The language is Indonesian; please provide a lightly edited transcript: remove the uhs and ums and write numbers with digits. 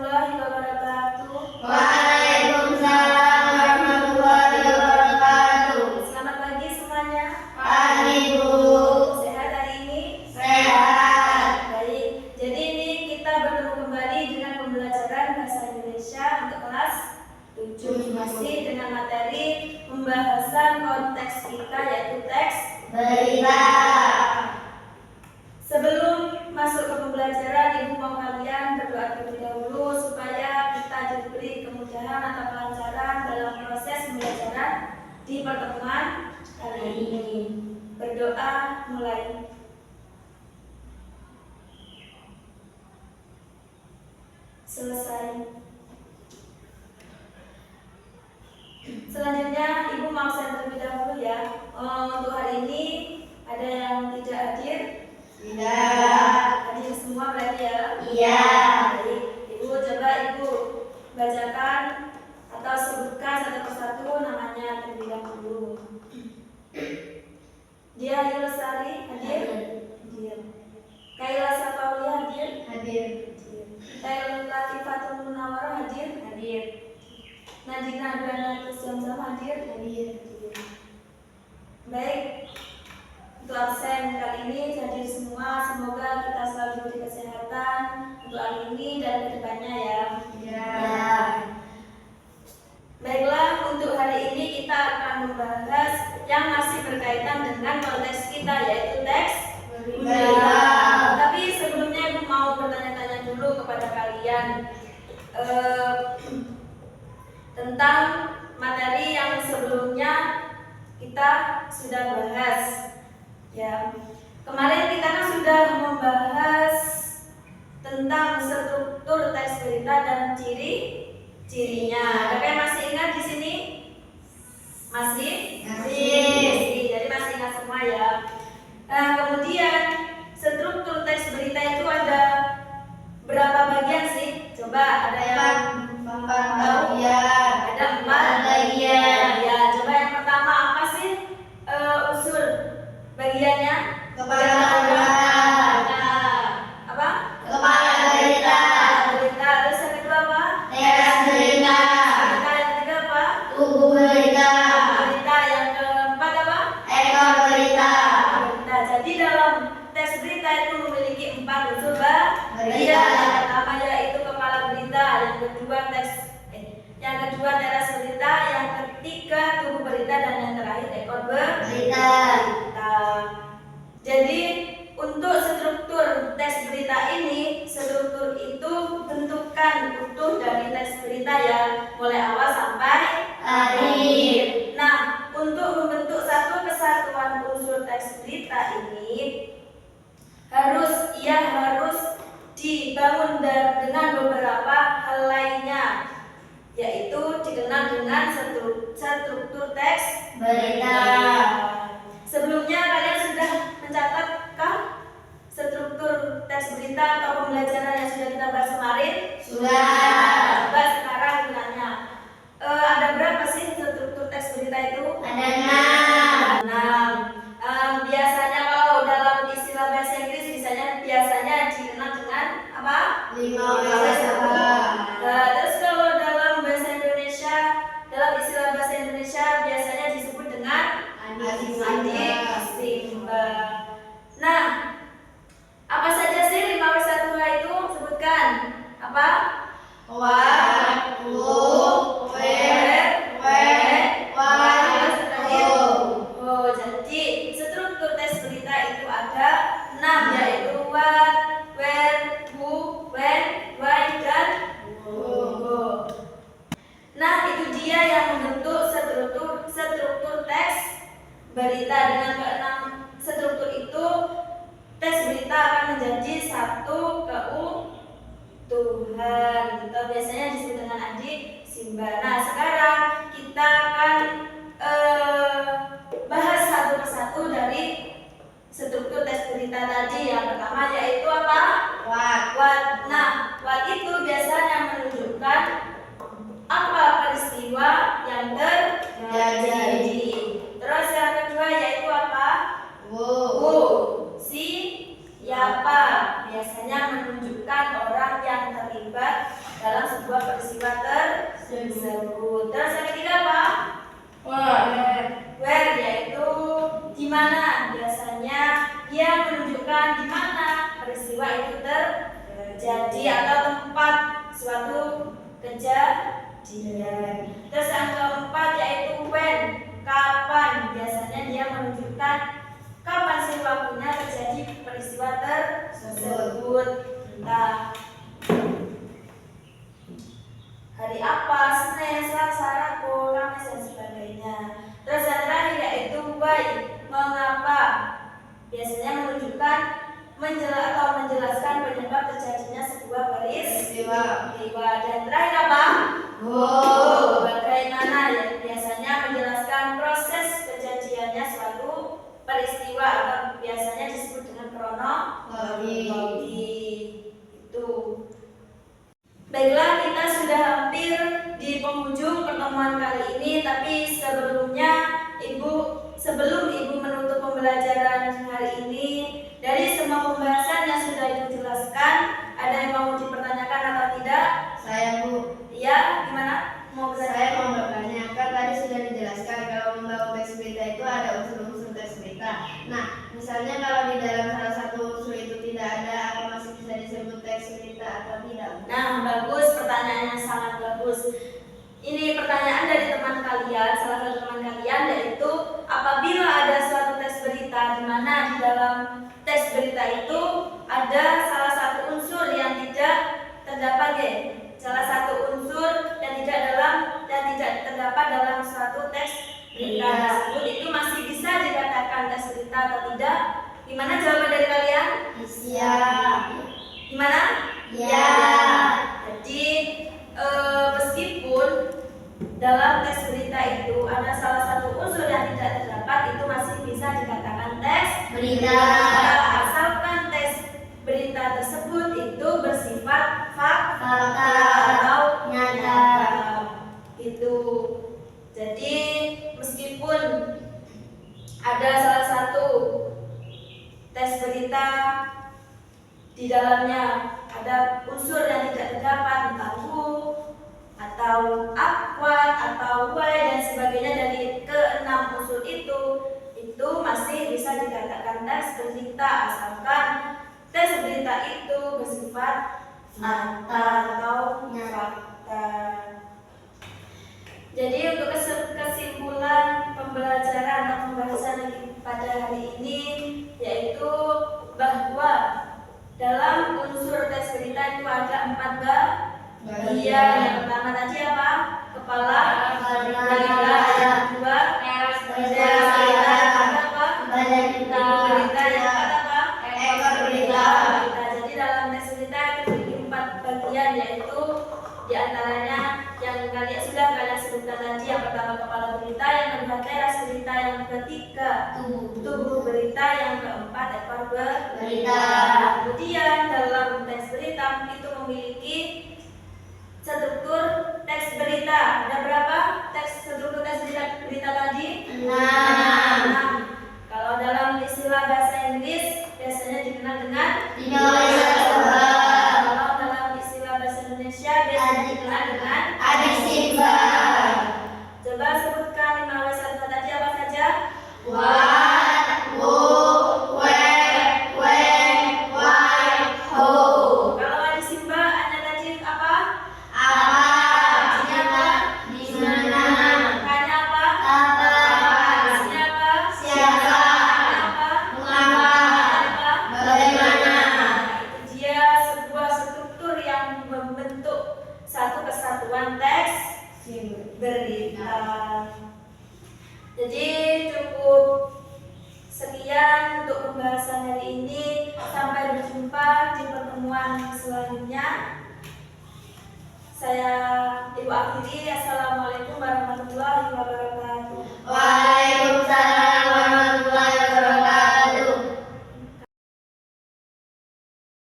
warahmatullahi wabarakatuh. Waalaikumsalam warahmatullahi wabarakatuh. Selamat pagi semuanya. Pagi, Bu. Sehat hari ini? Sehat. Baik. Jadi ini kita bertemu kembali dengan pembelajaran bahasa Indonesia untuk kelas 7 masih dengan materi pembahasan konteks kita yaitu teks Berita. Sebelum masuk ke pembelajaran, Ibu mau kalian berdoa terlebih dahulu supaya kita diberi kemudahan atau kelancaran dalam proses pembelajaran di pertemuan kali ini. Berdoa mulai. Selesai. Selanjutnya Ibu mau share terlebih dahulu ya. Untuk hari ini ada yang tidak hadir? Tidak. Hadir semua berarti ya? Iya. Baik. Ibu coba Ibu bacakan atau sebutkan satu persatu namanya terlebih dahulu. Dia Lestari hadir? Hadir. Kaila Safaulia hadir? Hadir. Kaila Latifatul Munawwarah hadir? Hadir. Nadina Duanatus Zamzam hadir? Hadir. Baik, untuk absen kali ini hadir semua. Semoga kita selalu diberi kesehatan untuk hari ini dan kedepannya ya. Ya. Baiklah, untuk hari ini kita akan membahas yang masih berkaitan dengan konteks kita yaitu teks Berita. Tapi sebelumnya Ibu mau bertanya-tanya dulu kepada kalian tentang materi yang sebelumnya kita sudah bahas ya. Kemarin kita kan sudah membahas tentang struktur teks berita dan ciri-cirinya. Ada yang masih ingat di sini? Masih? Masih. Jadi masih ingat semua ya. Nah, kemudian struktur teks berita itu ada berapa bagian sih? Coba ada yang Empat bagian. ada 4 bagian. Ya, coba yang pertama apa sih usul bagiannya? Kepala berita. Apa? Kepala berita. Berita. Terus yang kedua apa? Teks berita. Berita. Yang ketiga apa? Tubuh berita. Berita. Yang keempat apa? Ekor berita. Berita. Jadi dalam teks berita itu memiliki 4 unsur Berita. Yang pertama yaitu kepala berita, yang kedua teras berita, yang ketiga tubuh berita, dan yang terakhir ekor Berita. Jadi untuk struktur teks berita ini, struktur itu bentukan utuh dari teks berita ya, mulai awal sampai Akhir. Nah, untuk membentuk satu kesatuan unsur teks berita ini harus dibangun dengan beberapa hal lainnya, yaitu dikenal dengan struktur teks Berita. Sebelumnya kalian sudah mencatatkah struktur teks berita atau pembelajaran yang sudah kita bahas kemarin? Sudah. Coba sekarang bilangnya, ada berapa sih struktur teks berita itu? Ada 6. Biasanya kalau dalam istilah bahasa Inggris biasanya dikenal dengan apa? 15. Terus kalau dalam bahasa Indonesia, dalam istilah bahasa Indonesia biasanya disebut dengan adik simba. Nah, apa saja sih 5W1H itu? Sebutkan. Apa? Waktu, where, Jadi struktur teks berita itu ada 6, yaitu what, where, who, when, why, dan who. Nah, itu dia yang membentuk struktur teks berita. Dengan keenam struktur itu, teks berita akan menjadi satu keutuhan. Atau biasanya disebut dengan adik simba. Nah, sekarang kita akan bahas satu persatu dari struktur teks berita tadi. Yang pertama yaitu apa? What. Nah, what itu biasanya menunjukkan apa peristiwa yang terjadi. Terus yang kedua yaitu apa? Who. Siapa? Biasanya menunjukkan orang yang terlibat dalam kejadian. Terus yang keempat yaitu when, kapan. Biasanya dia menunjukkan kapan sih waktunya terjadi peristiwa tersebut. Entah hari apa, Senin, Selasa, Rabu, Kamis dan sebagainya. Terus yang terakhir yaitu why, mengapa. Biasanya menunjukkan menjelaskan penyebab terjadinya sebuah peristiwa. Dan terakhir apa? Bagaimana, ya biasanya menjelaskan proses kejadiannya suatu peristiwa atau biasanya disebut dengan kronologi. Itu. Baiklah, kita sudah hampir di penghujung pertemuan kali ini, tapi sebelum Ibu menutup pembelajaran hari ini, dari semua pembahasan yang sudah Ibu jelaskan, ada yang mau dipertanyakan atau tidak? Saya, Bu. Iya, gimana? Saya mau bertanyakan, tadi sudah dijelaskan kalau membangun teks berita itu ada unsur-unsur teks berita. Nah, misalnya kalau di dalam salah satu unsur itu tidak ada, apa masih bisa disebut teks berita atau tidak? Nah, bagus, pertanyaannya sangat bagus. Ini pertanyaan dari teman kalian, salah satu teman kalian, yaitu apabila ada suatu teks berita di mana di dalam teks berita itu ada salah satu unsur yang tidak terdapat, salah satu unsur yang tidak terdapat dalam suatu teks berita tersebut, itu masih bisa dikatakan teks berita atau tidak? Gimana jawaban dari kalian? Iya. Gimana? Iya. Jadi meskipun dalam teks berita itu ada salah satu unsur yang tidak terdapat, itu masih bisa dikatakan teks Berita. asalkan teks berita tersebut itu bersifat fakta atau nyata. Itu. Jadi meskipun ada salah satu teks berita di dalamnya ada unsur yang tidak terdapat, entah who atau akwat atau why dan sebagainya, dari keenam unsur itu masih bisa dikatakan teks berita asalkan teks berita itu bersifat fakta atau fakta. Jadi untuk kesimpulan pembelajaran atau pembahasan pada hari ini yaitu bahwa dalam unsur teks berita itu ada 4 bagian. Yang pertama tadi apa? Kepala berita. Yang kedua berita. Apa? Berita. Yang keempat apa? Ekor berita. Jadi dalam teks berita itu memiliki 4 bagian, yaitu diantaranya yang kalian sebutkan tadi. Yang pertama kepala berita, yang kedua teras berita, yang ketiga tubuh berita, yang keempat ekor berita. Kemudian dalam teks berita itu memiliki struktur teks berita. Ada berapa struktur teks berita tadi? 6. Kalau dalam istilah bahasa Inggris biasanya dikenal dengan kalau dalam istilah bahasa Indonesia biasanya dikenal dengan Coba sebutkan 5 wisata tadi apa saja? What, who, where, when, why, who. Kalau ada Simba, ada tadi apa? Apa, Artinya apa? di mana, Makanya apa? apa, Artinya apa? siapa, Makanya apa? mengapa, Makanya apa? bagaimana. Itu dia sebuah struktur yang membentuk satu kesatuan teks berita. Jadi cukup sekian untuk pembahasan hari ini. Sampai berjumpa di pertemuan selanjutnya. Saya Ibu akhiri. Assalamualaikum warahmatullahi wabarakatuh. Waalaikumsalam.